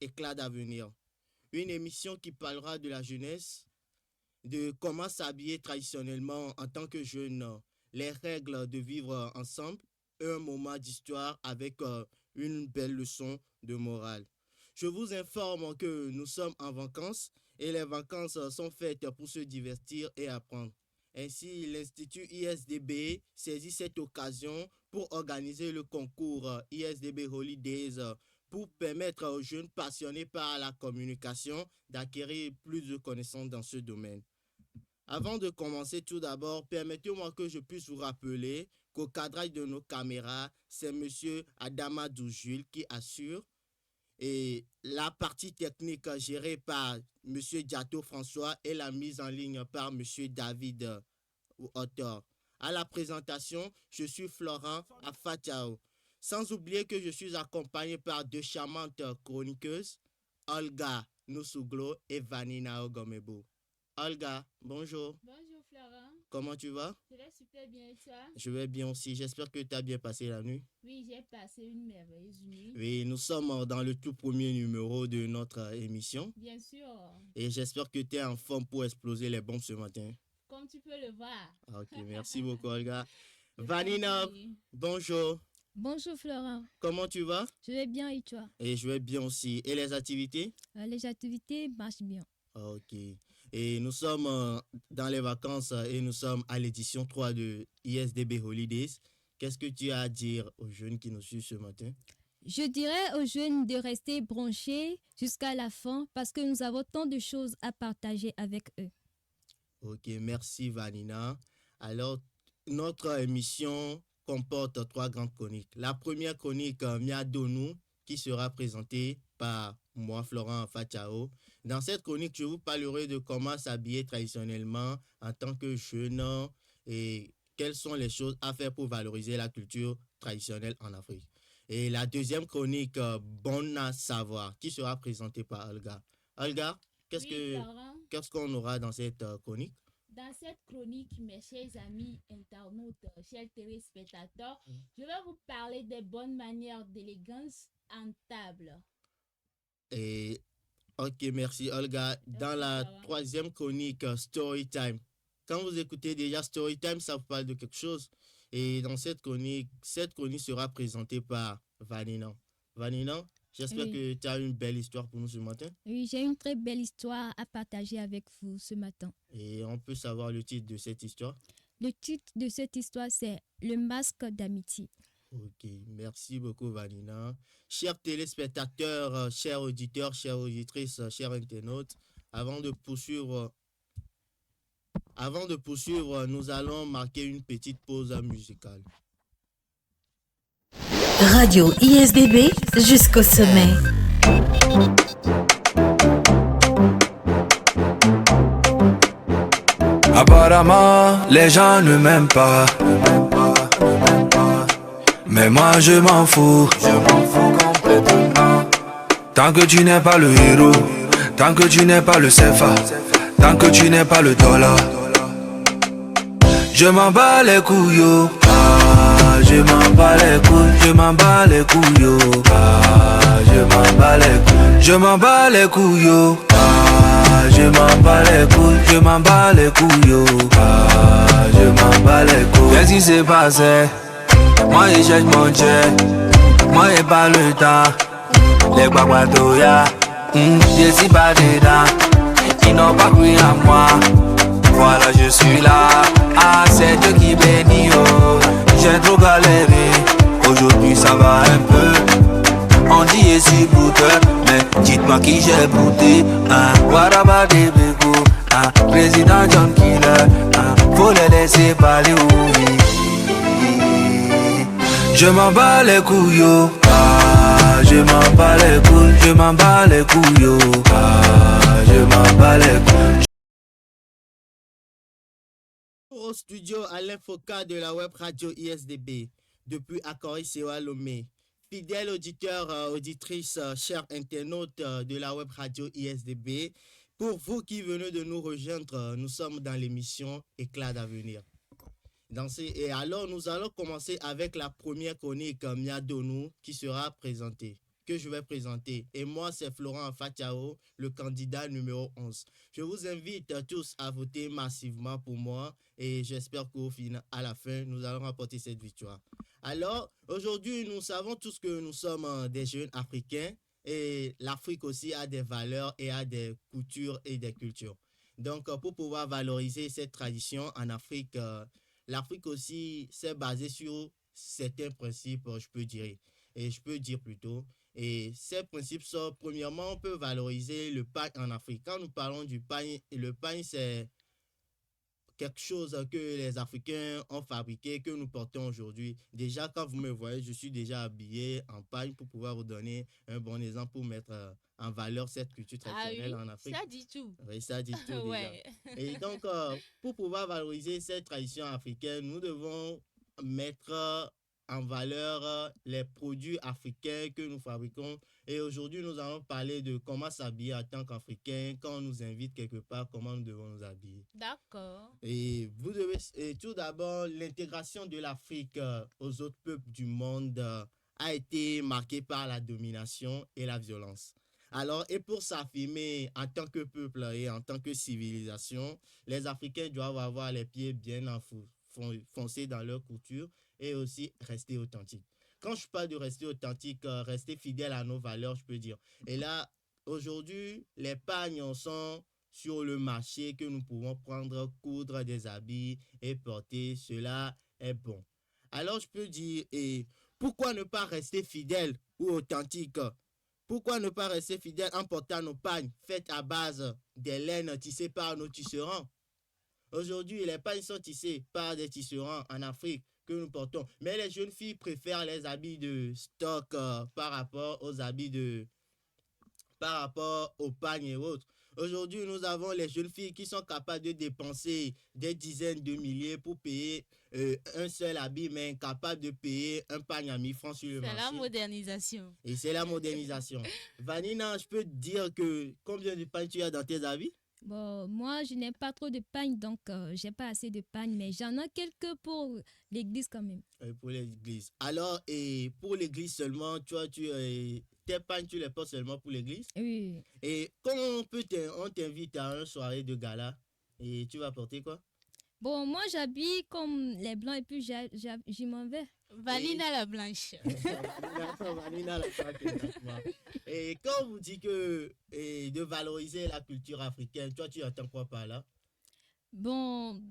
Éclat d'avenir. Une émission qui parlera de la jeunesse, de comment s'habiller traditionnellement en tant que jeune, les règles de vivre ensemble, un moment d'histoire avec une belle leçon de morale. Je vous informe que nous sommes en vacances et les vacances sont faites pour se divertir et apprendre. Ainsi, l'Institut ISDB saisit cette occasion pour organiser le concours ISDB Holidays pour permettre aux jeunes passionnés par la communication d'acquérir plus de connaissances dans ce domaine. Avant de commencer, tout d'abord, permettez-moi que je puisse vous rappeler qu'au cadrage de nos caméras, c'est M. Adama Doujul qui assure et la partie technique gérée par M. Diato François et la mise en ligne par M. David Autor. À la présentation, je suis Florent Afatiao. Sans oublier que je suis accompagné par deux charmantes chroniqueuses, Olga Nusuglo et Vanina Ogomebo. Olga, bonjour. Bonjour Florent. Comment tu vas? Je vais super bien et toi? Je vais bien aussi. J'espère que tu as bien passé la nuit. Oui, j'ai passé une merveilleuse nuit. Oui, nous sommes dans le tout premier numéro de notre émission. Bien sûr. Et j'espère que tu es en forme pour exploser les bombes ce matin. Comme tu peux le voir. Ok, merci beaucoup, Olga. Je Vanina, t'en prie. bonjour. Bonjour Florent, Comment tu vas? je vais bien et toi? Et je vais bien aussi. Et les activités? Les activités marchent bien. Ok. Et nous sommes dans les vacances et nous sommes à l'édition 3 de ISDB Holidays. Qu'est-ce que tu as à dire aux jeunes qui nous suivent ce matin? Je dirais aux jeunes de rester branchés jusqu'à la fin parce que nous avons tant de choses à partager avec eux. Ok, merci Vanina. Alors, notre émission comporte trois grandes chroniques. La première chronique, Mia Donou, qui sera présentée par moi, Florent Fachao. Dans cette chronique, je vous parlerai de comment s'habiller traditionnellement en tant que jeune et quelles sont les choses à faire pour valoriser la culture traditionnelle en Afrique. Et la deuxième chronique, Bonne à savoir, qui sera présentée par Olga. Olga, Florent, qu'est-ce qu'on aura dans cette chronique? dans cette chronique, mes chers amis internautes, chers téléspectateurs, je vais vous parler des bonnes manières d'élégance en table. Et ok, merci Olga. Dans Merci, la Florent. troisième chronique, Storytime. Quand vous écoutez déjà Storytime, ça vous parle de quelque chose. Et dans cette chronique sera présentée par Vanina. Vanina, j'espère Oui. que tu as une belle histoire pour nous ce matin. Oui, j'ai une très belle histoire à partager avec vous ce matin. Et on peut savoir le titre de cette histoire. Le titre de cette histoire, c'est Le masque d'amitié. Ok, merci beaucoup Vanina. Chers téléspectateurs, chers auditeurs, chères auditrices, chers internautes, avant de poursuivre, nous allons marquer une petite pause musicale. Radio ISDB jusqu'au sommet. Apparemment, les gens ne m'aiment pas. Mais moi je m'en fous complètement. Tant que tu n'es pas le héros, tant que tu n'es pas le CFA, tant que tu n'es pas le dollar, je m'en bats les couilles, yo. Ah, je m'en bats les couilles, je m'en bats les couilles, yo. Ah, je m'en bats les couilles, je m'en bats les couilles, yo. Ah, je m'en bats les couilles, je m'en bats les couilles, yo. Ah, je m'en bats les couilles. Qu'est-ce qui s'est passé? Moi je cherche mon jet, moi j'ai pas le temps. Les guaguatoya, je suis pas dedans. Ils n'ont pas cru en moi. Voilà je suis là, ah c'est Dieu qui bénit, oh. J'ai trop galéré, aujourd'hui ça va un peu. On dit je suis bouteur, mais dites-moi qui j'ai bouté, hein. Waraba des bégos, hein. Président John Killer, hein. Faut les laisser parler, oui. Je m'en bats les couilles, yo. Ah, je m'en bats les couilles, je m'en bats les couilles, yo. Ah, je m'en bats les couilles. Au studio à l'infoca de la web radio ISDB, depuis Akori Sewa Lomé. Fidèles auditeurs, auditrices, chers internautes de la web radio ISDB, pour vous qui venez de nous rejoindre, nous sommes dans l'émission Éclat d'avenir. Et alors, nous allons commencer avec la première chronique Mia Donou qui sera présentée. que je vais présenter. Et moi, c'est Florent Fatiao, le candidat numéro 11. Je vous invite tous à voter massivement pour moi et j'espère qu'au final, à la fin, nous allons remporter cette victoire. Alors, aujourd'hui, nous savons tous que nous sommes des jeunes Africains et l'Afrique aussi a des valeurs et a des coutumes et des cultures. Donc, pour pouvoir valoriser cette tradition en Afrique, l'Afrique aussi s'est basée sur certains principes, je peux dire. Et je peux dire plutôt. Et ces principes sont, premièrement, on peut valoriser le pain en Afrique. Quand nous parlons du pain, le pain, c'est quelque chose que les Africains ont fabriqué, que nous portons aujourd'hui. Déjà, quand vous me voyez, je suis déjà habillé en pagne pour pouvoir vous donner un bon exemple pour mettre en valeur cette culture traditionnelle en Afrique. Ça dit tout. Oui, ça dit tout déjà. Ouais. Et donc, pour pouvoir valoriser cette tradition africaine, nous devons mettre en valeur les produits africains que nous fabriquons. Et aujourd'hui, nous allons parler de comment s'habiller en tant qu'Africain. Quand on nous invite quelque part, comment nous devons nous habiller. D'accord. Et vous devez, tout d'abord, l'intégration de l'Afrique aux autres peuples du monde a été marquée par la domination et la violence. Alors, et pour s'affirmer en tant que peuple et en tant que civilisation, les Africains doivent avoir les pieds bien enfoncés dans leur culture et aussi rester authentiques. Quand je parle de rester authentique, rester fidèle à nos valeurs, je peux dire. Et là, aujourd'hui, les pagnes sont sur le marché que nous pouvons prendre, coudre des habits et porter. Cela est bon. Alors, je peux dire, et pourquoi ne pas rester fidèle ou authentique? Pourquoi ne pas rester fidèle en portant nos pagnes faites à base des laines tissées par nos tisserands? Aujourd'hui, les pagnes sont tissées par des tisserands en Afrique que nous portons. Mais les jeunes filles préfèrent les habits de stock par rapport aux pagnes et autres. Aujourd'hui, nous avons les jeunes filles qui sont capables de dépenser des dizaines de milliers pour payer un seul habit, mais incapables de payer un pagne à 1000 francs sur le marché. C'est la modernisation. Et c'est la modernisation. Vanina, je peux te dire que combien de pagnes tu as dans tes habits? Bon, moi, je n'ai pas trop de pagne, donc j'ai pas assez de pagne, mais j'en ai quelques pour l'église quand même. Pour l'église. Alors, et pour l'église seulement, tes pagnes, tu les portes seulement pour l'église? Oui. Et comment on t'invite à une soirée de gala et tu vas porter quoi? Bon, moi, j'habille comme les blancs et puis j'y m'en vais. Vanina la blanche. Vanina la blanche, exactement. Et quand on vous dit que de valoriser la culture africaine, toi, tu entends quoi par là? Bon,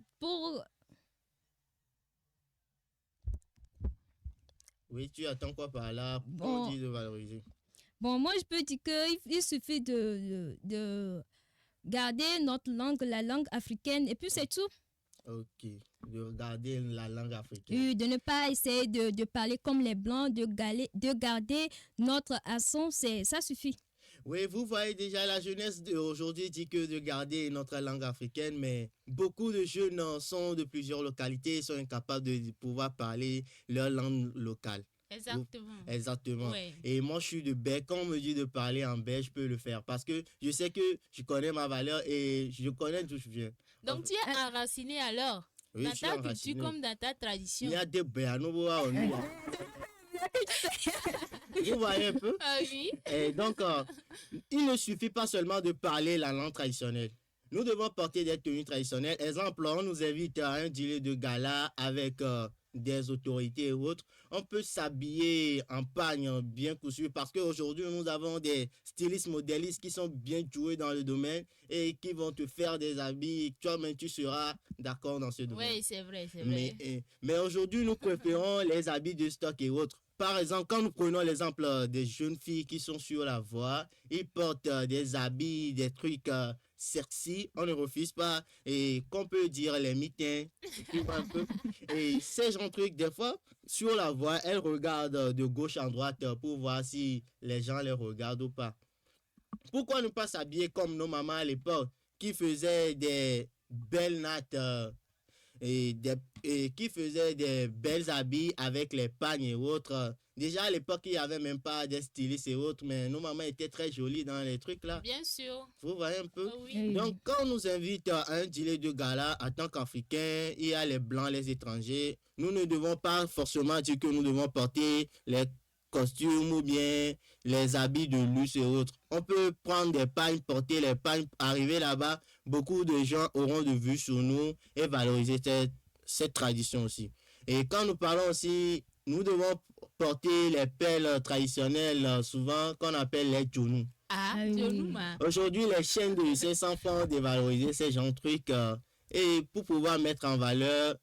Oui, tu attends quoi par là? Quand Bon. on dit de valoriser. Bon, moi, je peux dire qu'il suffit de garder notre langue, la langue africaine, et puis c'est tout. Ok, de regarder la langue africaine. Oui, de ne pas essayer de parler comme les blancs, de garder notre accent, ça suffit. Oui, vous voyez déjà, la jeunesse d'aujourd'hui dit que de garder notre langue africaine, mais beaucoup de jeunes sont de plusieurs localités et sont incapables de pouvoir parler leur langue locale. Exactement. Exactement. Ouais. Et moi, je suis de Bec. Quand on me dit de parler en Bec, je peux le faire parce que je sais que je connais ma valeur et je connais d'où je viens. Donc, tu es enraciné alors Oui, dans je suis ta enraciné. culture comme dans ta tradition. Il y a des Béanos, vous voyez un peu? Ah oui. Et donc, il ne suffit pas seulement de parler la langue traditionnelle. Nous devons porter des tenues traditionnelles. Exemple, on nous invite à un dîner de gala avec des autorités et autres. On peut s'habiller en pagne bien cousu parce qu'aujourd'hui, nous avons des stylistes modélistes qui sont bien doués dans le domaine et qui vont te faire des habits. Toi-même, tu seras d'accord dans ce domaine. Oui, c'est vrai, c'est vrai. Mais aujourd'hui, nous préférons les habits de stock et autres. Par exemple, quand nous prenons l'exemple des jeunes filles qui sont sur la voie, ils portent des habits, des trucs sexy, on ne refuse pas, et qu'on peut dire les mitins, tu vois un peu. Et ces gens de trucs, des fois, sur la voie, elles regardent de gauche en droite pour voir si les gens les regardent ou pas. Pourquoi ne pas s'habiller comme nos mamans à l'époque, qui faisaient des belles nattes et qui faisaient des belles habits avec les pagnes et autres. Déjà à l'époque, il n'y avait même pas des stylistes et autres, mais nos mamans étaient très jolies dans les trucs là. Bien sûr. Vous voyez un peu? Ah oui. Oui. Donc, quand on nous invite à un dîner de gala en tant qu'Africains, il y a les Blancs, les étrangers. Nous ne devons pas forcément dire que nous devons porter les costumes ou bien les habits de luxe et autres. On peut prendre des pagnes, porter les pagnes, arriver là-bas. Beaucoup de gens auront de vue sur nous et valoriser cette tradition aussi. Et quand nous parlons aussi, nous devons porter les pelles traditionnelles, souvent qu'on appelle les djounous. Ah, Ah oui. Djonouma. Aujourd'hui, les chaînes de ces enfants ont dévalorisé ces genres de trucs. Et pour pouvoir mettre en valeur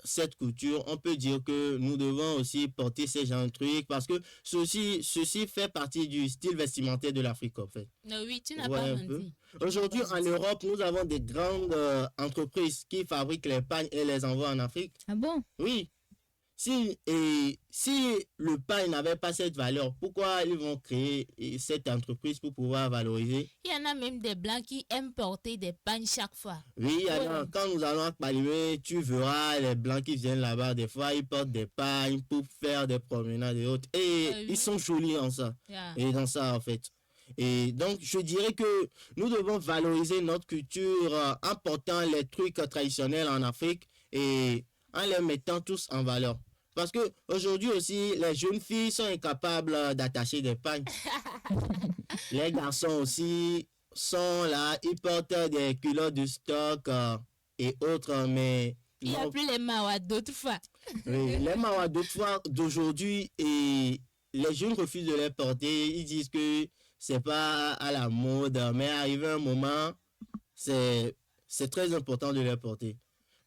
cette couture, on peut dire que nous devons aussi porter ces genres de trucs parce que ceci fait partie du style vestimentaire de l'Afrique, en fait. Non, oui, tu n'as Ouais, pas un peu. menti. Aujourd'hui, en Europe, nous avons des grandes entreprises qui fabriquent les pagnes et les envoient en Afrique. Ah bon? Oui. Si le pain n'avait pas cette valeur, pourquoi ils vont créer cette entreprise pour pouvoir valoriser? Il y en a même des blancs qui aiment porter des pagnes chaque fois. Oui, il y en a. Ouais. Quand nous allons à Palimé, tu verras les blancs qui viennent là-bas. Des fois, ils portent des pagnes pour faire des promenades et autres. Et Oui. ils sont jolis en ça. Yeah. Et dans ça, en fait. Et donc, je dirais que nous devons valoriser notre culture en portant les trucs traditionnels en Afrique et en les mettant tous en valeur. Parce que aujourd'hui aussi, les jeunes filles sont incapables d'attacher des pagnes. Les garçons aussi sont là, ils portent des culottes de stock et autres, mais Il n'y a non, plus les mawas d'autrefois. oui, les mawas d'aujourd'hui et les jeunes refusent de les porter. Ils disent que c'est pas à la mode, mais arrivé un moment, c'est très important de les porter.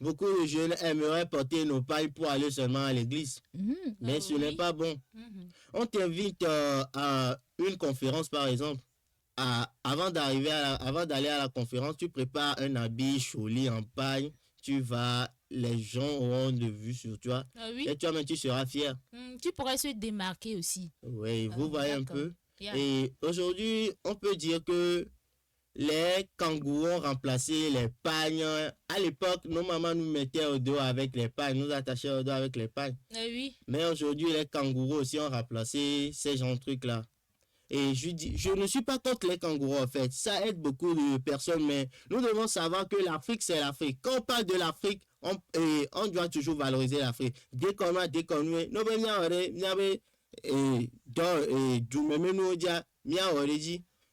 Beaucoup de jeunes aimeraient porter nos pailles pour aller seulement à l'église, Mhm. mais Ah ce n'est oui. pas bon. Mhm. On t'invite à une conférence, par exemple. Avant d'aller à la conférence, tu prépares un habit joli en paille. Tu vas, les gens auront de vue sur toi. Ah oui. Et toi-même, tu seras fier. Tu pourrais se démarquer aussi. Oui, Ah, vous voyez un d'accord. peu. Yeah. Et aujourd'hui, on peut dire que les kangourous ont remplacé les pagnes. À l'époque, nos mamans nous mettaient au dos avec les pagnes, nous attachaient au dos avec les pagnes. Ah oui. Mais aujourd'hui, les kangourous aussi ont remplacé ces genres de trucs-là. Et je ne suis pas contre les kangourous, en fait. Ça aide beaucoup de personnes, mais nous devons savoir que l'Afrique, c'est l'Afrique. Quand on parle de l'Afrique, on doit toujours valoriser l'Afrique. Dès qu'on a,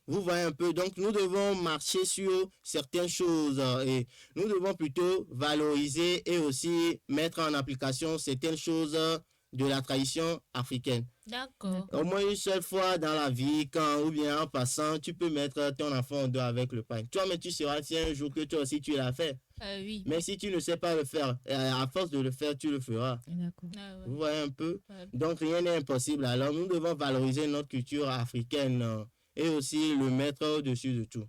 vous voyez un peu. Donc, nous devons marcher sur certaines choses et nous devons plutôt valoriser et aussi mettre en application certaines choses de la tradition africaine. D'accord. Au moins une seule fois dans la vie, ou bien en passant, tu peux mettre ton enfant au dos avec le pain. Toi, mais tu seras fier un jour que toi aussi tu l'as fait. Ah oui. Mais si tu ne sais pas le faire, à force de le faire, tu le feras. D'accord. Ah ouais. Vous voyez un peu? Ouais. Donc rien n'est impossible. Alors nous devons valoriser notre culture africaine et aussi le mettre au-dessus de tout.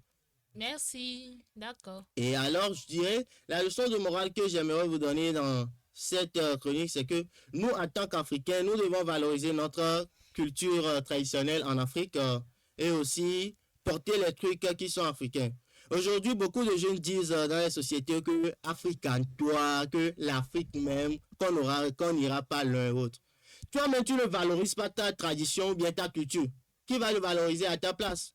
Merci. D'accord. Et alors, je dirais, la leçon de morale que j'aimerais vous donner dans cette chronique, c'est que nous, en tant qu'Africains, nous devons valoriser notre culture traditionnelle en Afrique et aussi porter les trucs qui sont africains. Aujourd'hui, beaucoup de jeunes disent dans les sociétés que africaine-toi, que l'Afrique même, qu'on n'ira pas l'un et l'autre. Toi-même, tu ne valorises pas ta tradition ou bien ta culture. Qui va le valoriser à ta place?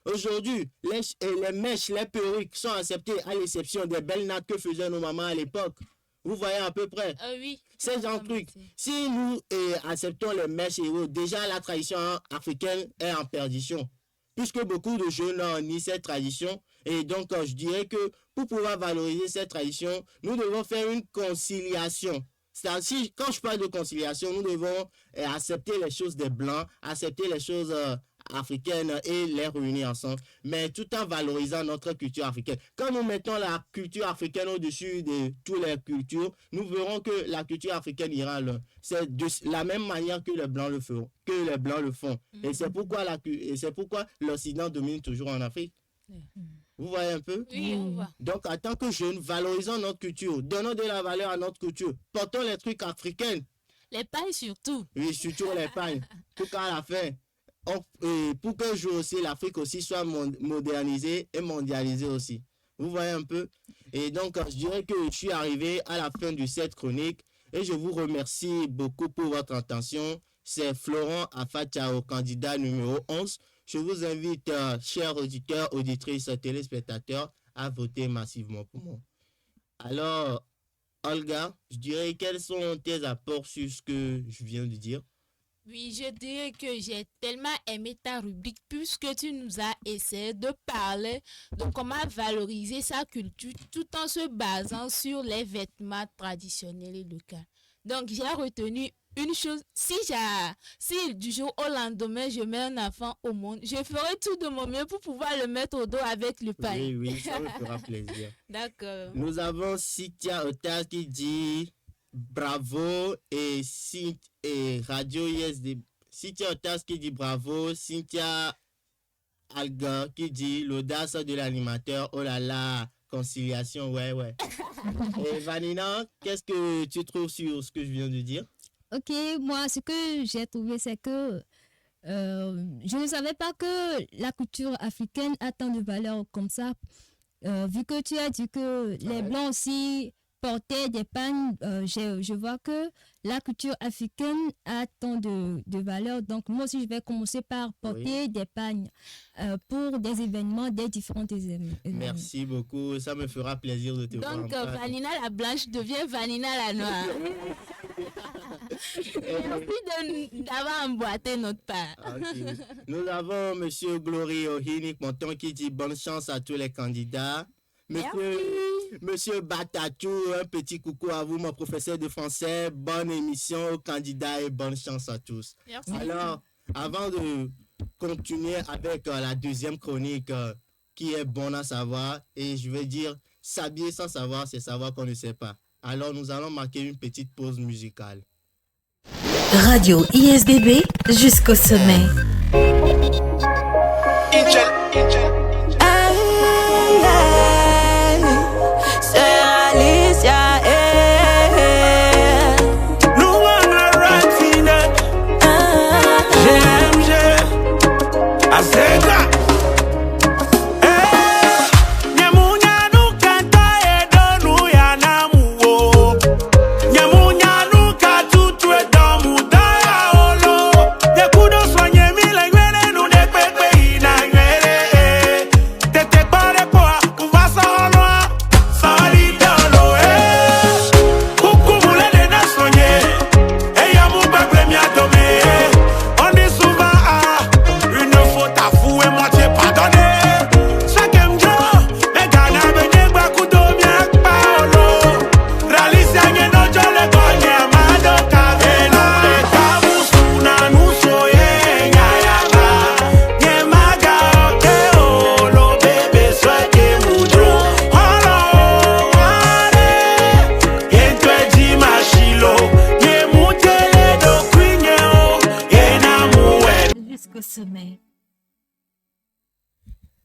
Aujourd'hui, les mèches, les perruques sont acceptées à l'exception des belles nattes que faisaient nos mamans à l'époque. Vous voyez à peu près. Ah oui. C'est genre de truc. Si nous acceptons les mèches et autres, déjà la tradition africaine est en perdition. Puisque beaucoup de jeunes nient cette tradition. Et donc, je dirais que pour pouvoir valoriser cette tradition, nous devons faire une conciliation. C'est-à-dire, quand je parle de conciliation, nous devons accepter les choses des Blancs, accepter les choses africaines et les réunir ensemble, mais tout en valorisant notre culture africaine. Quand nous mettons la culture africaine au-dessus de toutes les cultures, nous verrons que la culture africaine ira loin. C'est de la même manière que les Blancs le font. Et c'est pourquoi l'Occident domine toujours en Afrique. Vous voyez un peu? Oui, on voit. Donc, en tant que jeunes, valorisons notre culture, donnons de la valeur à notre culture, portons les trucs africains, Les pailles surtout. oui, surtout les pagnes, pour qu'à la fin, pour qu'un jour aussi, l'Afrique aussi soit modernisée et mondialisée aussi. Vous voyez un peu? Et donc, je dirais que je suis arrivé à la fin de cette chronique et je vous remercie beaucoup pour votre attention. C'est Florent Afachao, candidat numéro 11. Je vous invite, chers auditeurs, auditrices, téléspectateurs, à voter massivement pour moi. Alors, Olga, je dirais quels sont tes apports sur ce que je viens de dire? Oui, je dirais que j'ai tellement aimé ta rubrique puisque tu nous as essayé de parler de comment valoriser sa culture tout en se basant sur les vêtements traditionnels et locaux. Donc, j'ai retenu une chose, si du jour au lendemain je mets un enfant au monde, je ferai tout de mon mieux pour pouvoir le mettre au dos avec le paille. Oui, oui, ça me fera plaisir. D'accord. Nous avons Cynthia Otas qui dit bravo et Radio ISD. Cynthia Otas qui dit bravo. Cynthia Alga qui dit l'audace de l'animateur. Oh là là, conciliation, ouais, ouais. Et Vanina, qu'est-ce que tu trouves sur ce que je viens de dire? Ok, moi, ce que j'ai trouvé, c'est que je ne savais pas que la culture africaine a tant de valeur comme ça. Vu que tu as dit que les Blancs aussi portaient des pagnes, je vois que la culture africaine a tant de valeur. Donc, moi aussi, je vais commencer par porter des pagnes pour des événements, des différents événements. Merci beaucoup, ça me fera plaisir de te voir. Donc, Vanina la blanche devient Vanina la noire. Merci d'avoir emboîté notre part. Okay. Nous avons Monsieur Glory Ohini Ponton qui dit bonne chance à tous les candidats. Monsieur Batatou, un petit coucou à vous, mon professeur de français. Bonne émission aux candidats et bonne chance à tous. Merci. Alors, avant de continuer avec la deuxième chronique qui est bonne à savoir, et je vais dire, s'habiller sans savoir, c'est savoir qu'on ne sait pas. Alors, nous allons marquer une petite pause musicale. Radio ISDB jusqu'au sommet.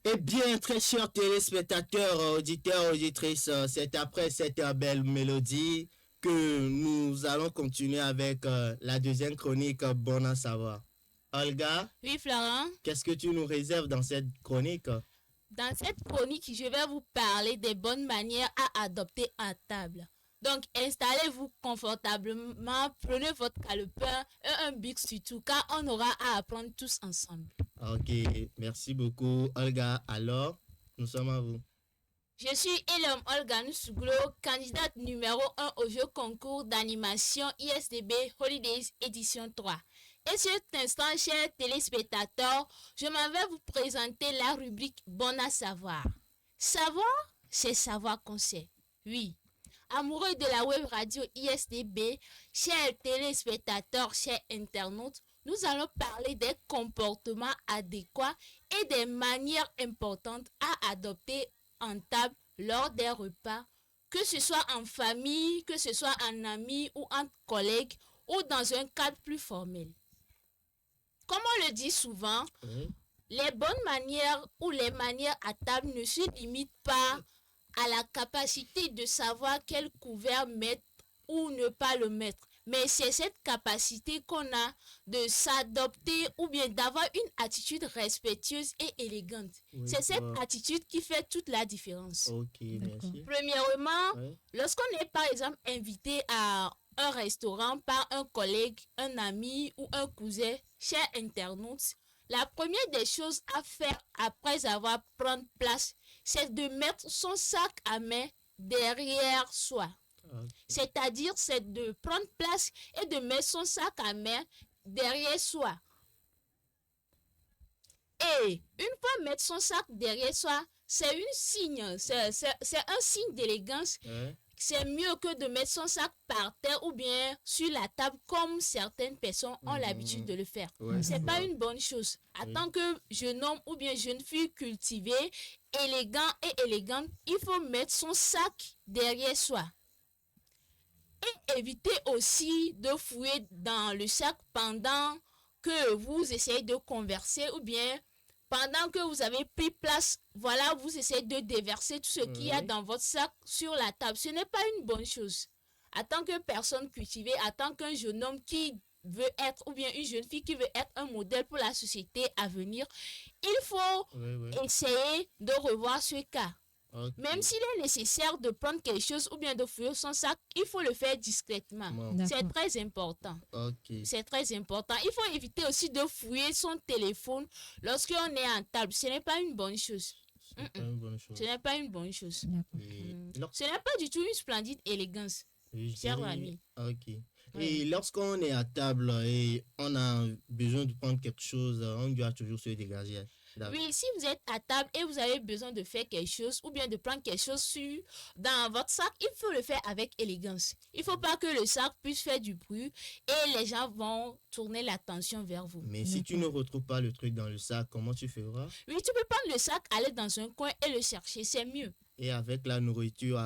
Eh bien, très chers téléspectateurs, auditeurs, auditrices, c'est après cette belle mélodie que nous allons continuer avec la deuxième chronique Bonne à savoir. Olga, Oui, Florent. qu'est-ce que tu nous réserves dans cette chronique? Dans cette chronique, je vais vous parler des bonnes manières à adopter à table. Donc, installez-vous confortablement, prenez votre calepin et un bic surtout, car on aura à apprendre tous ensemble. Ok, merci beaucoup, Olga. Alors, nous sommes à vous. Je suis Elom Olga Nusuglo, candidate numéro 1 au jeu concours d'animation ISDB Holidays édition 3. Et cet instant, chers téléspectateurs, je m'en vais vous présenter la rubrique Bon à savoir. Savoir, c'est savoir qu'on sait. Oui. Amoureux de la web radio ISDB, chers téléspectateurs, chers internautes, nous allons parler des comportements adéquats et des manières importantes à adopter en table lors des repas, que ce soit en famille, que ce soit en amis ou entre collègues ou dans un cadre plus formel. Comme on le dit souvent, les bonnes manières ou les manières à table ne se limitent pas à la capacité de savoir quel couvert mettre ou ne pas le mettre. Mais c'est cette capacité qu'on a de s'adopter ou bien d'avoir une attitude respectueuse et élégante. Oui, c'est cette attitude qui fait toute la différence. Ok, merci. Premièrement, lorsqu'on est par exemple invité à un restaurant par un collègue, un ami ou un cousin, chers internautes, la première des choses à faire après avoir pris place, c'est de mettre son sac à main derrière soi. Okay. C'est-à-dire, c'est de prendre place et de mettre son sac à main derrière soi. Et une fois mettre son sac derrière soi, c'est un signe d'élégance. Ouais. C'est mieux que de mettre son sac par terre ou bien sur la table comme certaines personnes ont l'habitude de le faire. Ouais, C'est c'est pas vrai. une bonne chose. En Oui. tant que jeune homme ou bien jeune fille cultivée, élégant et élégante, il faut mettre son sac derrière soi. Et évitez aussi de fouiller dans le sac pendant que vous essayez de converser ou bien pendant que vous avez pris place, voilà, vous essayez de déverser tout ce qu'il y a Oui. dans votre sac sur la table. Ce n'est pas une bonne chose. En tant que personne cultivée, en tant qu'un jeune homme qui veut être, ou bien une jeune fille qui veut être un modèle pour la société à venir, il faut Ouais, ouais. essayer de revoir ce cas. Ok. Même s'il est nécessaire de prendre quelque chose ou bien de fouiller son sac, il faut le faire discrètement. Bon. D'accord. C'est très important. Ok. C'est très important. Il faut éviter aussi de fouiller son téléphone lorsqu'on est en table. Ce n'est pas une bonne chose. C'est pas une bonne chose. Ce n'est pas une bonne chose. D'accord. Et Ce n'est pas du tout une splendide élégance. je Cher dirais- ami. Ok. Ouais. Et lorsqu'on est à table et on a besoin de prendre quelque chose, on doit toujours se dégager. D'accord. Oui, si vous êtes à table et vous avez besoin de faire quelque chose ou bien de prendre quelque chose dans votre sac, il faut le faire avec élégance. Il ne faut pas que le sac puisse faire du bruit et les gens vont tourner l'attention vers vous. Mais si tu ne retrouves pas le truc dans le sac, comment tu feras? Oui, tu peux prendre le sac, aller dans un coin et le chercher, c'est mieux. Et avec la nourriture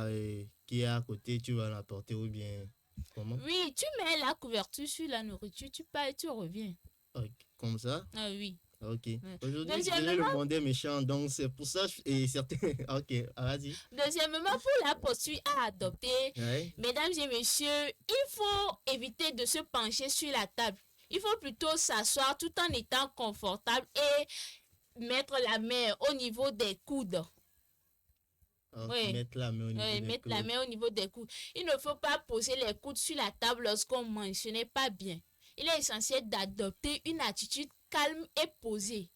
qui est à côté, tu vas l'apporter ou bien comment? Oui, tu mets la couverture sur la nourriture, tu pars et tu reviens. Ok. Comme ça? Ah oui. Ok. Aujourd'hui, Deuxièmement- le monde est méchant, donc c'est pour ça. Et certains. Ok, vas-y. Deuxièmement, pour la posture à adopter, Ouais. mesdames et messieurs, il faut éviter de se pencher sur la table. Il faut plutôt s'asseoir tout en étant confortable et mettre la main au niveau des coudes. Ok, Oui. mettre la main au niveau Oui, des mettre la coudes. main au niveau des coudes. Il ne faut pas poser les coudes sur la table lorsqu'on mange. Ce n'est pas bien. Il est essentiel d'adopter une attitude calme et posée.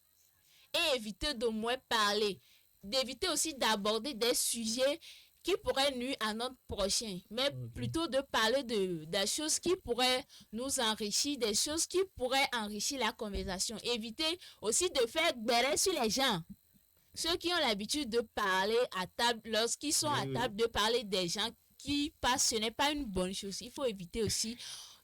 Et éviter de moins parler. D'éviter aussi d'aborder des sujets qui pourraient nuire à notre prochain. Mais Ok. plutôt de parler des choses qui pourraient nous enrichir, des choses qui pourraient enrichir la conversation. Éviter aussi de faire béret sur les gens. Ceux qui ont l'habitude de parler à table, lorsqu'ils sont Oui, à oui. table, de parler des gens qui passent, ce n'est pas une bonne chose. Il faut éviter aussi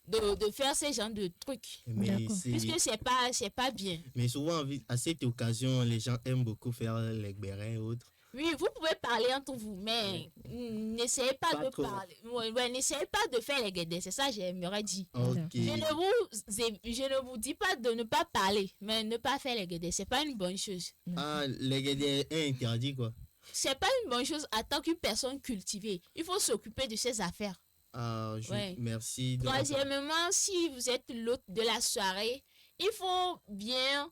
de faire ce genre de trucs. Mais, D'accord. Puisque c'est pas bien. mais souvent, à cette occasion, les gens aiment beaucoup faire les bérets et autres. Oui, vous pouvez parler entre vous, mais n'essayez pas, Pas de trop. parler. Ouais, n'essayez pas de faire les guédés. C'est ça que j'aimerais dire. Ok. Je ne vous dis pas de ne pas parler, mais ne pas faire les guédés. C'est pas une bonne chose. Ah, les guédés est interdit, quoi. C'est pas une bonne chose en tant qu'une personne cultivée. Il faut s'occuper de ses affaires. Ah, Ouais. merci. Troisièmement, si vous êtes l'hôte de la soirée, il faut bien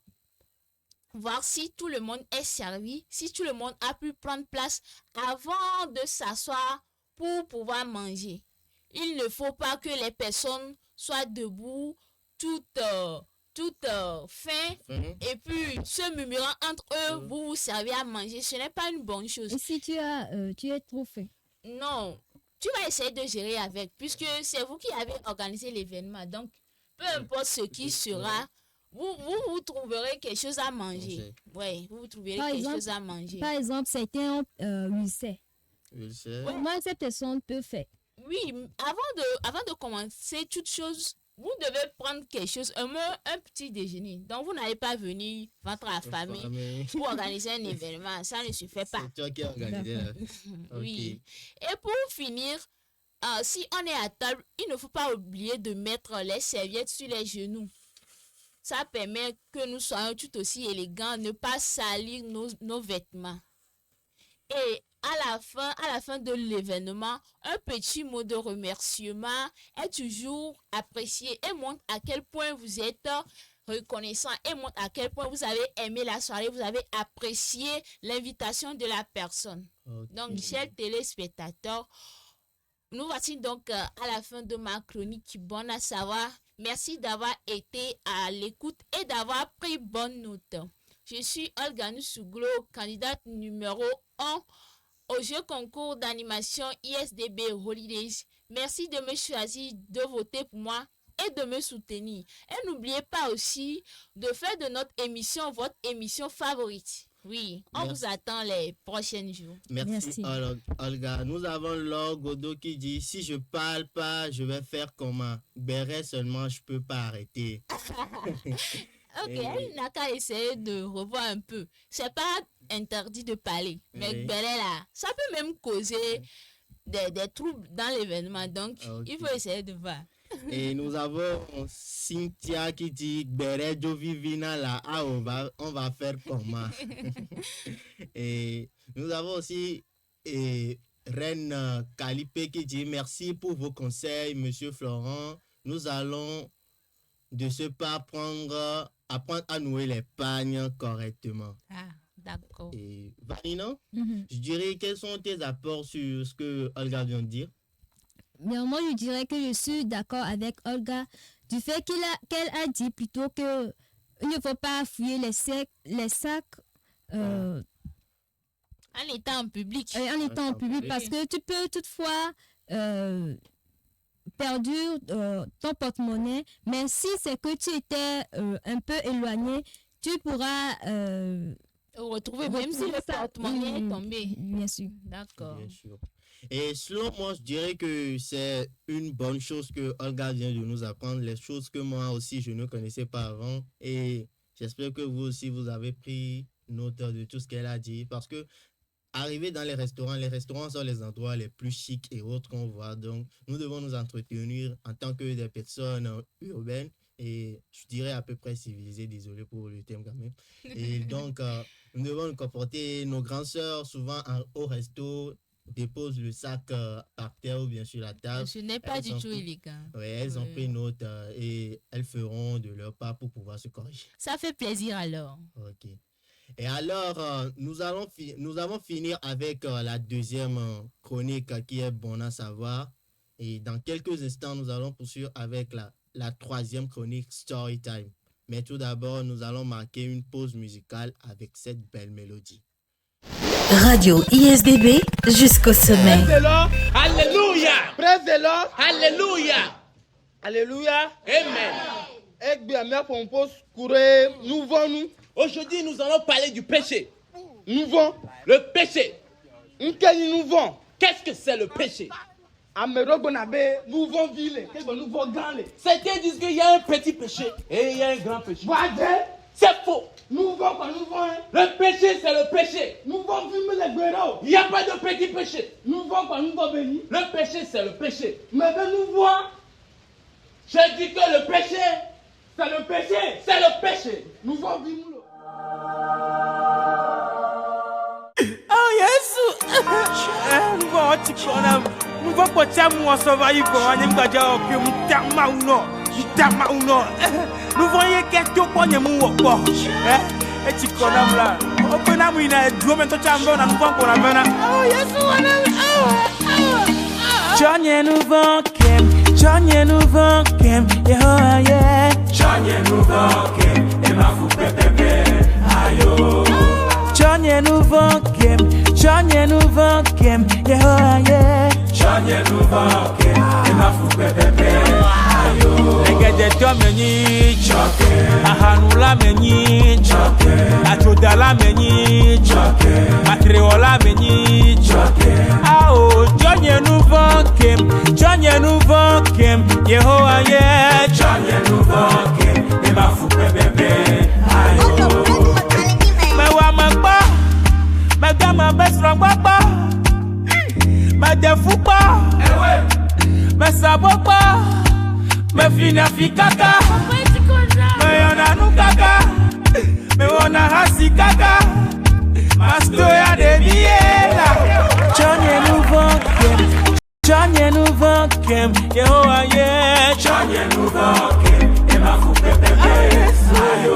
voir si tout le monde est servi, si tout le monde a pu prendre place avant de s'asseoir pour pouvoir manger. Il ne faut pas que les personnes soient debout, toutes faim, Mhm. et puis se murmurant entre eux, vous vous servez à manger. Ce n'est pas une bonne chose. Et si tu es trop faim? Non, tu vas essayer de gérer avec, puisque c'est vous qui avez organisé l'événement. Donc, peu importe ce qui sera, vous trouverez quelque chose à manger. Oui, vous trouverez Par quelque exemple- chose à manger. Par exemple, certains ulcères. Je le sais. Comment cette personne peut faire? Oui, avant de commencer toute chose, vous devez prendre quelque chose, un petit déjeuner. Donc, vous n'allez pas venir ventre affamé Mais pour organiser un événement. Ça ne se fait pas. c'est toi qui as organisé. là. Oui. Ok. Et pour finir, si on est à table, il ne faut pas oublier de mettre les serviettes sur les genoux. Ça permet que nous soyons tout aussi élégants, ne pas salir nos vêtements. Et à la fin de l'événement, un petit mot de remerciement est toujours apprécié et montre à quel point vous êtes reconnaissant et montre à quel point vous avez aimé la soirée, vous avez apprécié l'invitation de la personne. Ok. Donc, chers téléspectateurs, nous voici donc à la fin de ma chronique Bonne à savoir. Merci d'avoir été à l'écoute et d'avoir pris bonne note. Je suis Olga Nusuglo, candidate numéro 1 au jeu concours d'animation ISDB Holidays. Merci de me choisir, de voter pour moi et de me soutenir. Et n'oubliez pas aussi de faire de notre émission votre émission favorite. Oui, on Merci. vous attend les prochains jours. Merci. Olga. Nous avons Laure Godot qui dit si je parle pas, je vais faire comment? Béret seulement, je peux pas arrêter. Ok, Eh oui. elle n'a qu'à essayer de revoir un peu. C'est pas interdit de parler, mais Oui. Bélé là, ça peut même causer des troubles dans l'événement. Donc, Ok. il faut essayer de voir. Et nous avons Cynthia qui dit Béret Jovivina là, ah, on va faire comment? Et nous avons aussi Reine Calipé qui dit merci pour vos conseils, Monsieur Florent. Nous allons de ce pas apprendre à nouer les pagnes correctement. Ah, d'accord. Et Vanina, Mhm. je dirais quels sont tes apports sur ce que Olga vient de dire? Mais moi, je dirais que je suis d'accord avec Olga du fait qu'elle a dit plutôt que il ne faut pas fouiller les sacs En étant en public. en étant en en public public. parce que tu peux toutefois perdre ton porte-monnaie, mais si c'est que tu étais un peu éloigné, tu pourras Retrouver, même si le retrouver ça. porte-monnaie est tombé. Bien sûr. D'accord. Bien sûr. Et selon moi, je dirais que c'est une bonne chose que Olga vient de nous apprendre, les choses que moi aussi je ne connaissais pas avant. Et j'espère que vous aussi, vous avez pris note de tout ce qu'elle a dit. Parce que arriver dans les restaurants sont les endroits les plus chics et autres qu'on voit. Donc, nous devons nous entretenir en tant que des personnes urbaines et je dirais à peu près civilisées, désolé pour le terme quand même. Et donc, nous devons nous comporter. Nos grandes sœurs, souvent au resto, déposent le sac par terre ou bien sur la table. Ce n'est pas Elles du ont tout pris- élégant. Ouais, elles ont Ouais. pris note et elles feront de leur part pour pouvoir se corriger. Ça fait plaisir alors. Ok. Et alors, nous avons finir avec la deuxième chronique qui est bon à savoir. Et dans quelques instants, nous allons poursuivre avec la troisième chronique Story Time. Mais tout d'abord, nous allons marquer une pause musicale avec cette belle mélodie. Radio ISDB jusqu'au sommet. Praise the Lord. Hallelujah. Praise the Lord. Hallelujah. Alléluia. Amen. Egbe pour pose couré, nous vons Aujourd'hui, nous allons parler du péché. nous vont. Le péché. Nkeni nous vont. Qu'est-ce que c'est le péché? Amero bonabe, nous vont ville, que nous vont grand le. Certains disent qu'il y a un petit péché et il y a un grand péché. Boade, C'est faux. nous vont quand nous vont. Le péché, c'est le péché. Nous vont vivre les guéros. Il n'y a pas de petit péché. Nous vont quand nous vont béni. Le péché, c'est le péché. Mais ben nous voit, Je dis que le péché, c'est le péché. c'est le péché. Nous vont vivre. Oh Yesu! Ngo chikona ngo pocha mu sova yiko anye mbaja okyo mtama uno. Nous voyons quelque chose mu woko. E chikona mla. Opena mu ina drum en to chambo na nko ko na bana. Oh Yesu wana. Chanye nous vankem, Yehowa yeah. Chanye nous vankem, e ma fu pepepe. Ayo. Chanye nous vankem, Yehowa yeah. Chanye nous vankem, e ma fu pepepe. Ayo. Legede to menyi choke, ahanula menyi choke, atodala menyi choke, atreola menyi choke. Ao chanye nous vankem, Yehowa yeah. Chanye nous vankem, e ma fu pepepe. Ayo. Me wa magba, me ga ma best friend gbagba, me de fukpa, me sabo gba, me fina fi kaka, me yona nu kaka, me wona hasi kaka, masto ya de biela. Chanye nous vankem, Yehowa yeah. Chanye nous vankem, e ma fu pepepe.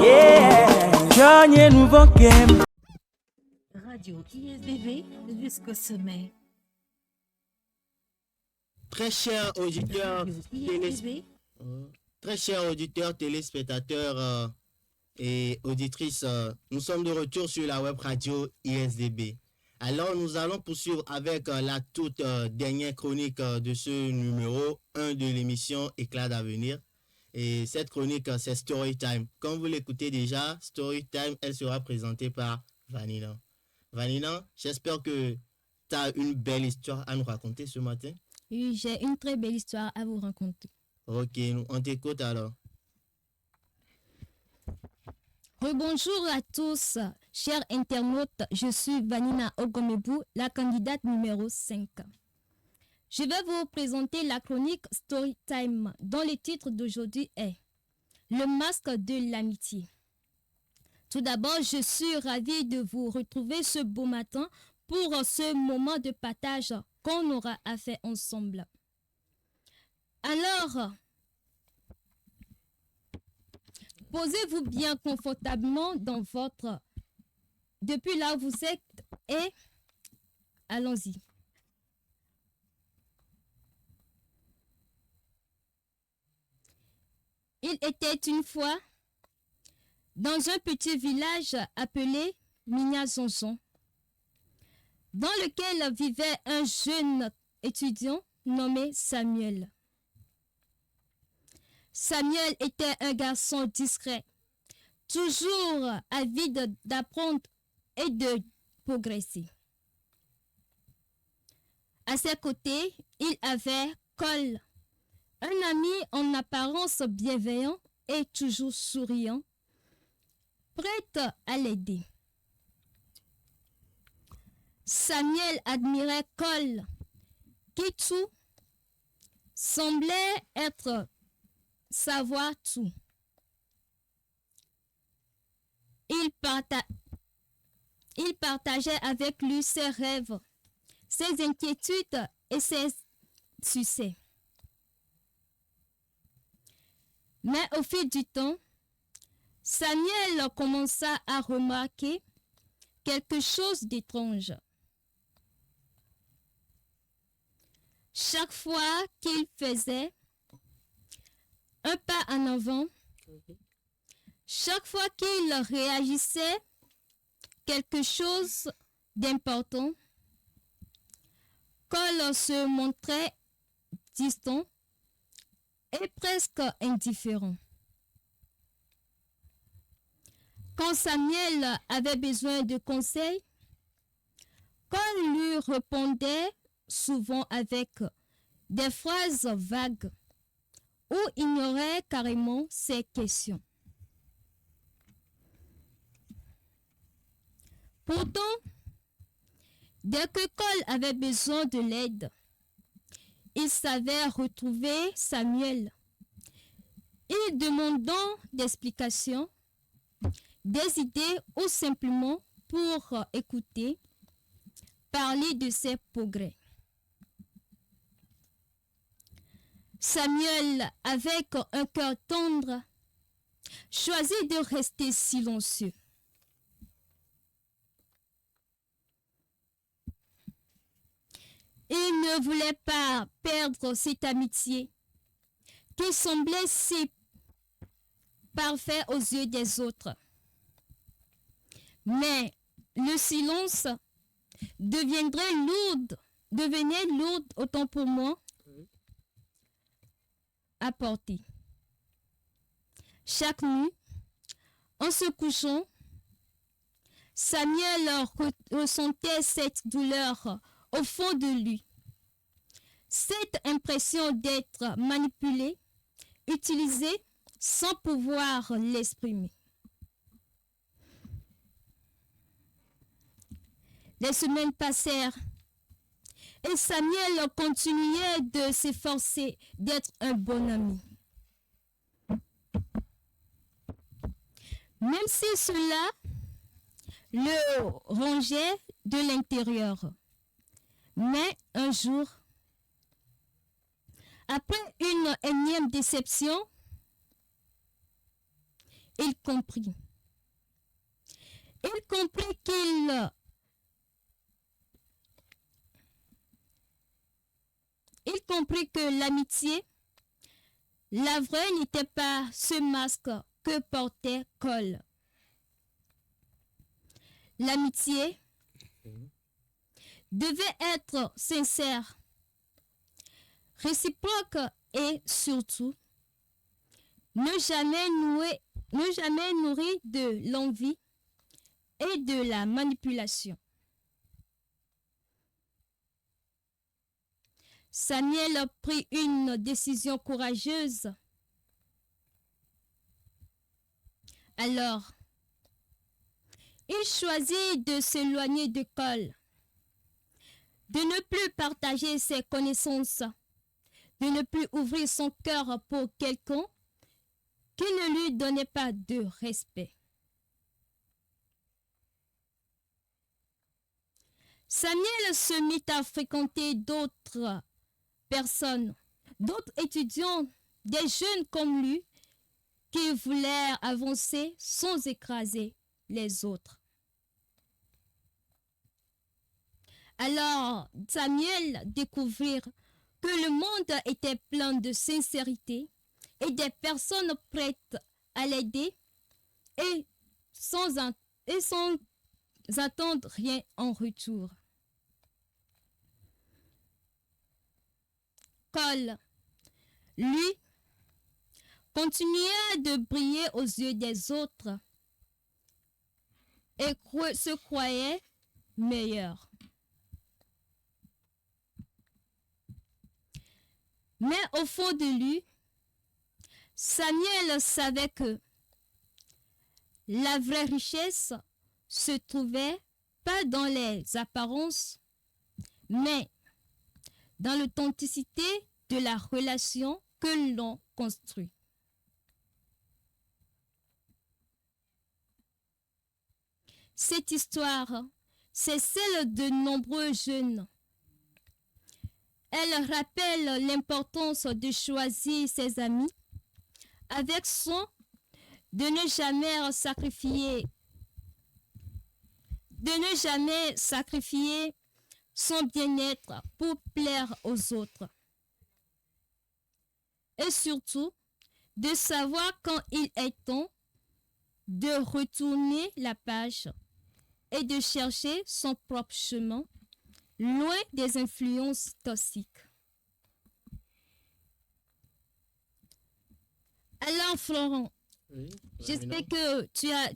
Yeah. Chanye nous vankem. Radio ISDB jusqu'au sommet. Très chers auditeurs, ISDB. Très chers auditeurs, téléspectateurs et auditrices, nous sommes de retour sur la web radio ISDB. Alors, nous allons poursuivre avec la toute dernière chronique de ce numéro 1 de l'émission Éclat d'avenir. Et cette chronique, c'est Storytime. Comme vous l'écoutez déjà, Storytime, elle sera présentée par Vanina. Vanina, j'espère que tu as une belle histoire à nous raconter ce matin. Oui, j'ai une très belle histoire à vous raconter. Ok, on t'écoute alors. Rebonjour à tous, chers internautes. Je suis Vanina Ogomebou, la candidate numéro 5. Je vais vous présenter la chronique Storytime, dont le titre d'aujourd'hui est Le masque de l'amitié. Tout d'abord, je suis ravie de vous retrouver ce beau matin pour ce moment de partage qu'on aura à faire ensemble. Alors, posez-vous bien confortablement depuis là où vous êtes et allons-y. Il était une fois dans un petit village appelé Mignazonzon, dans lequel vivait un jeune étudiant nommé Samuel. Samuel était un garçon discret, toujours avide d'apprendre et de progresser. À ses côtés, il avait Cole, un ami en apparence bienveillant et toujours souriant, prêt à l'aider. Samuel admirait Cole, qui tout semblait savoir tout. Il partageait avec lui ses rêves, ses inquiétudes et ses succès. Mais au fil du temps, Samuel commença à remarquer quelque chose d'étrange. Chaque fois qu'il faisait un pas en avant, chaque fois qu'il réagissait quelque chose d'important, Cole se montrait distant et presque indifférent. Quand Samuel avait besoin de conseils, Cole lui répondait souvent avec des phrases vagues ou ignorait carrément ses questions. Pourtant, dès que Cole avait besoin de l'aide, il savait retrouver Samuel et demandant des explications, des idées ou simplement pour écouter, parler de ses progrès. Samuel, avec un cœur tendre, choisit de rester silencieux. Il ne voulait pas perdre cette amitié qui semblait si parfaite aux yeux des autres. Mais le silence devenait lourd autant pour moi à porter. Chaque nuit, en se couchant, Samuel ressentait cette douleur au fond de lui. Cette impression d'être manipulé, utilisé sans pouvoir l'exprimer. Les semaines passèrent et Samuel continuait de s'efforcer d'être un bon ami. Même si cela le rongeait de l'intérieur. Mais un jour, après une énième déception, il comprit. Il comprit que l'amitié, la vraie, n'était pas ce masque que portait Cole. L'amitié devait être sincère, réciproque et surtout ne jamais nourrir de l'envie et de la manipulation. Samuel prit une décision courageuse. Alors, il choisit de s'éloigner de Col, de ne plus partager ses connaissances, de ne plus ouvrir son cœur pour quelqu'un qui ne lui donnait pas de respect. Samuel se mit à fréquenter d'autres personnes, d'autres étudiants, des jeunes comme lui, qui voulaient avancer sans écraser les autres. Alors Samuel découvrit que le monde était plein de sincérité et des personnes prêtes à l'aider et sans attendre rien en retour. Cole, lui, continuait de briller aux yeux des autres et se croyait meilleur. Mais au fond de lui, Samuel savait que la vraie richesse se trouvait pas dans les apparences, mais dans l'authenticité de la relation que l'on construit. Cette histoire, c'est celle de nombreux jeunes. Elle rappelle l'importance de choisir ses amis avec soin, de ne jamais sacrifier son bien-être pour plaire aux autres. Et surtout, de savoir quand il est temps de retourner la page et de chercher son propre chemin, loin des influences toxiques. Alors, Florent, Oui, j'espère que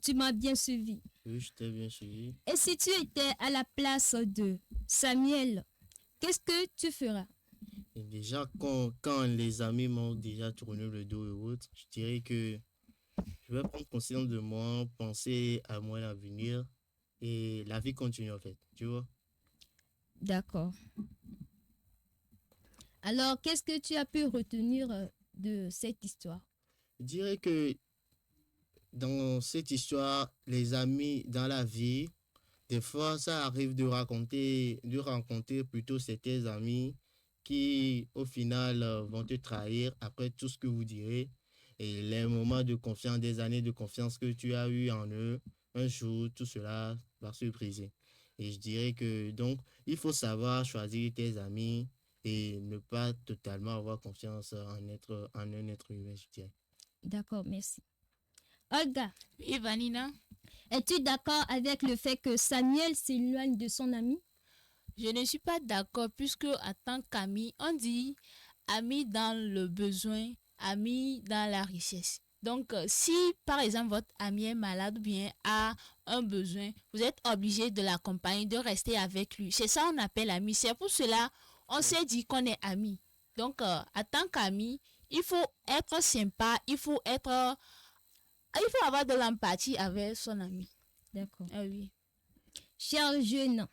tu m'as bien suivi. Oui, je t'ai bien suivi. Et si tu étais à la place de Samuel, qu'est-ce que tu feras? Et déjà, quand les amis m'ont déjà tourné le dos et autres, je dirais que je vais prendre conscience de moi, penser à moi l'avenir et la vie continue en fait, tu vois. D'accord. Alors, qu'est-ce que tu as pu retenir de cette histoire? Je dirais que dans cette histoire, les amis dans la vie, des fois, ça arrive de rencontrer plutôt certains amis qui, au final, vont te trahir après tout ce que vous direz. Et les moments de confiance, des années de confiance que tu as eu en eux, un jour, tout cela va se briser. Et je dirais que, donc, il faut savoir choisir tes amis et ne pas totalement avoir confiance en un être humain, je dirais. D'accord, merci. Olga, Oui, Vanina, es-tu d'accord avec le fait que Samuel s'éloigne de son ami? je ne suis pas d'accord puisque en tant qu'ami, on dit ami dans le besoin, ami dans la richesse. Donc, si par exemple votre ami est malade ou bien a un besoin, vous êtes obligé de l'accompagner, de rester avec lui. C'est ça qu'on appelle ami. C'est pour cela on s'est dit qu'on est amis. Donc, en tant qu'ami, il faut être sympa, il faut avoir de l'empathie avec son ami. D'accord. Ah oui. Chers jeunes,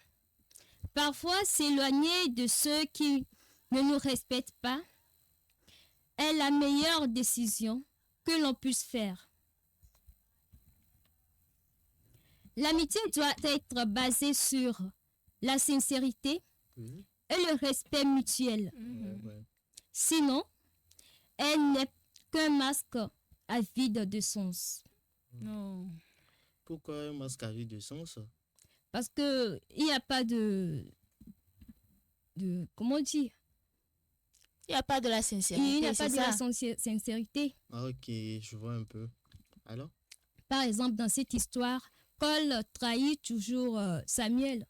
parfois s'éloigner de ceux qui ne nous respectent pas est la meilleure décision que l'on puisse faire. L'amitié doit être basée sur la sincérité Oui. et le respect mutuel. Ouais. Sinon, elle n'est qu'un masque à vide de sens. Non. Pourquoi un masque à vide de sens? Parce que il n'y a pas de comment dire? Il n'y a pas de la sincérité. Il n'y a pas c'est de la ça. sincérité. Ah, ok, je vois un peu. Alors? Par exemple, dans cette histoire, Cole trahit toujours Samuel.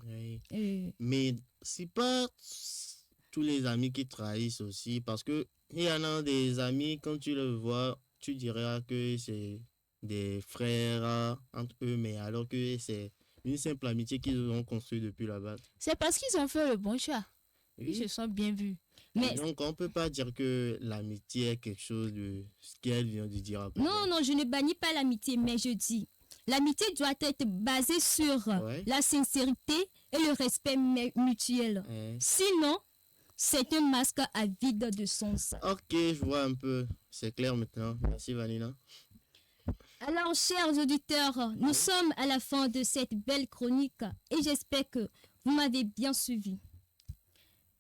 Oui. Et Mais c'est pas tous les amis qui trahissent aussi, parce que il y en a des amis, quand tu le vois, tu diras que c'est des frères entre eux, mais alors que c'est une simple amitié qu'ils ont construite depuis la base. C'est parce qu'ils ont fait le bon choix. Oui. Ils se sont bien vus. Mais Donc, on ne peut pas dire que l'amitié est quelque chose de ce qu'elle vient de dire après. non, non, je ne bannis pas l'amitié, mais je dis, l'amitié doit être basée sur Ouais. la sincérité et le respect mutuel. Sinon, c'est un masque à vide de sens. Ok, je vois un peu. C'est clair maintenant. Merci, Vanina. Alors, chers auditeurs, nous sommes à la fin de cette belle chronique et j'espère que vous m'avez bien suivi.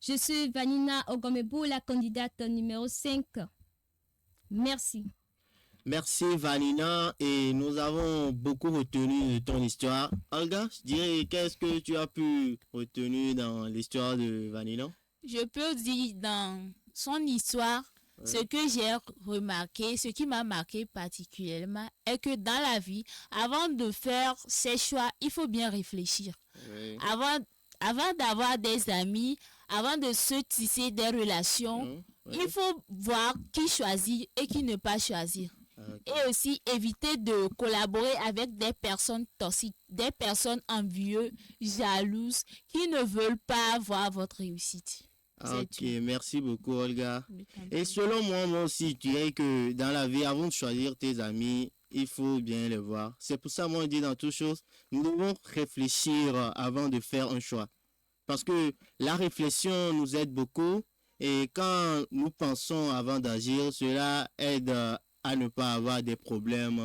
Je suis Vanina Ogomebo, la candidate numéro 5. Merci. Merci, Vanina. Et nous avons beaucoup retenu de ton histoire. Olga, je dirais, qu'est-ce que tu as pu retenir dans l'histoire de Vanina? Je peux dire dans son histoire, ce que j'ai remarqué, ce qui m'a marqué particulièrement, est que dans la vie, avant de faire ses choix, il faut bien réfléchir. Oui. Avant d'avoir des amis, avant de se tisser des relations, il faut voir qui choisir et qui ne pas choisir. Et aussi éviter de collaborer avec des personnes toxiques, des personnes envieuses, jalouses, qui ne veulent pas voir votre réussite. Ok, merci beaucoup, Olga. Et selon moi aussi, tu dirais que dans la vie, avant de choisir tes amis, il faut bien les voir. C'est pour ça, moi, je dis dans toutes choses, nous devons réfléchir avant de faire un choix. Parce que la réflexion nous aide beaucoup et quand nous pensons avant d'agir, cela aide à ne pas avoir des problèmes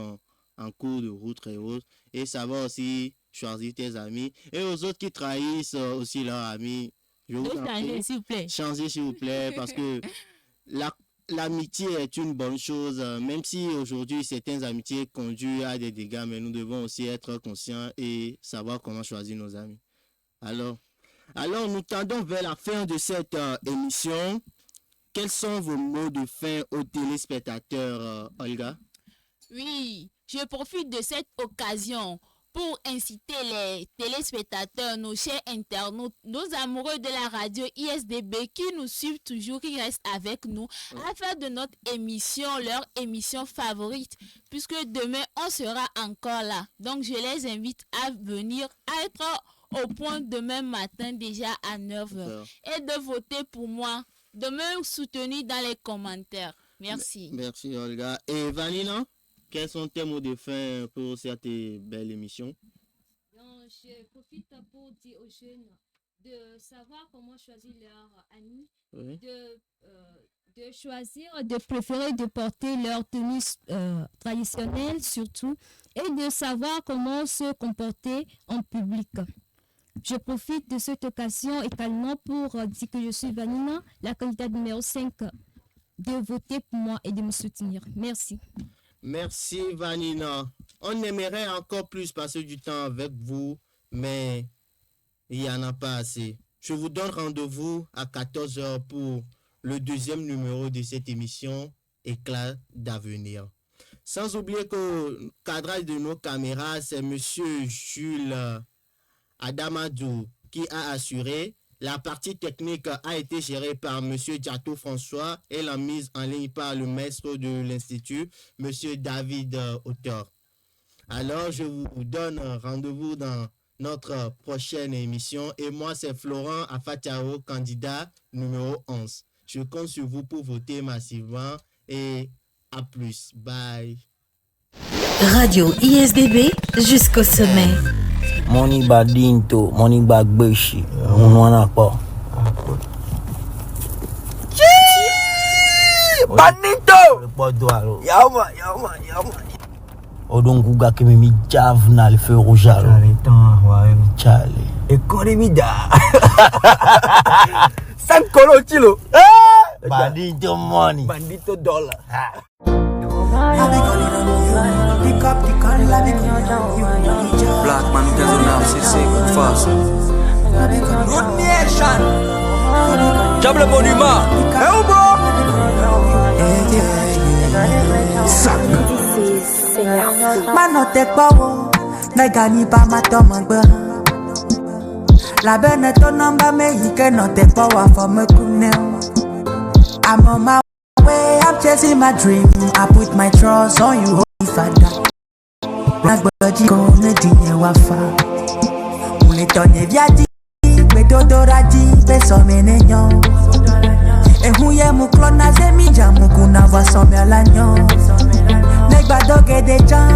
en cours de route et autres. Et savoir aussi choisir tes amis. Et aux autres qui trahissent aussi leurs amis, je vous en prie, S'il vous plaît. changez s'il vous plaît parce que l'amitié est une bonne chose, même si aujourd'hui certaines amitiés conduisent à des dégâts, mais nous devons aussi être conscients et savoir comment choisir nos amis. Alors nous tendons vers la fin de cette émission. Quels sont vos mots de fin aux téléspectateurs, Olga? Oui, je profite de cette occasion pour inciter les téléspectateurs, nos chers internautes, nos amoureux de la radio ISDB qui nous suivent toujours, qui restent avec nous, à faire de notre émission leur émission favorite, puisque demain, on sera encore là. Donc, je les invite à venir, à être au point demain matin déjà à 9h et de voter pour moi, de me soutenir dans les commentaires. Merci. Merci, Olga. Et Vanina, quels sont tes mots de fin pour cette belle émission? Donc, je profite pour dire aux jeunes de savoir comment choisir leurs amis, de choisir, de préférer de porter leur tenue traditionnelle surtout, et de savoir comment se comporter en public. Je profite de cette occasion également pour dire que je suis Vanina, la candidate numéro 5, de voter pour moi et de me soutenir. Merci. Merci, Vanina. On aimerait encore plus passer du temps avec vous, mais il n'y en a pas assez. Je vous donne rendez-vous à 14h pour le deuxième numéro de cette émission, Éclat d'avenir. Sans oublier que le cadrage de nos caméras, c'est Monsieur Jules Adamadou qui a assuré. La partie technique a été gérée par M. Diato François et la mise en ligne par le maître de l'Institut, M. David Auteur. Alors, je vous donne rendez-vous dans notre prochaine émission. Et moi, c'est Florent Afatiao, candidat numéro 11. Je compte sur vous pour voter massivement et à plus. Bye. Radio ISDB jusqu'au sommet. Money badinto, money bagbeshi. On wanna pas. Badinto. Yama. Odongu ga kemi mi javna le feu rouge. Charlie. E koribida. 5 kolo kilo. Badinto money. Badinto dollar. Black man who doesn't have sick fast. Good nation. Jable monument. Manote power, na gani pa matomangba. La bene to number me, you cannot take power for me. I'm on my way, I'm Chasing my dream, I put my trust on you, Holy Father. Nagbaji kone diye wafa. Mule tonye viadi, be dodoradi, be somenenyo. Ehuye muklona zemi jamu kuna wa somelanyo. Negba doge de jam.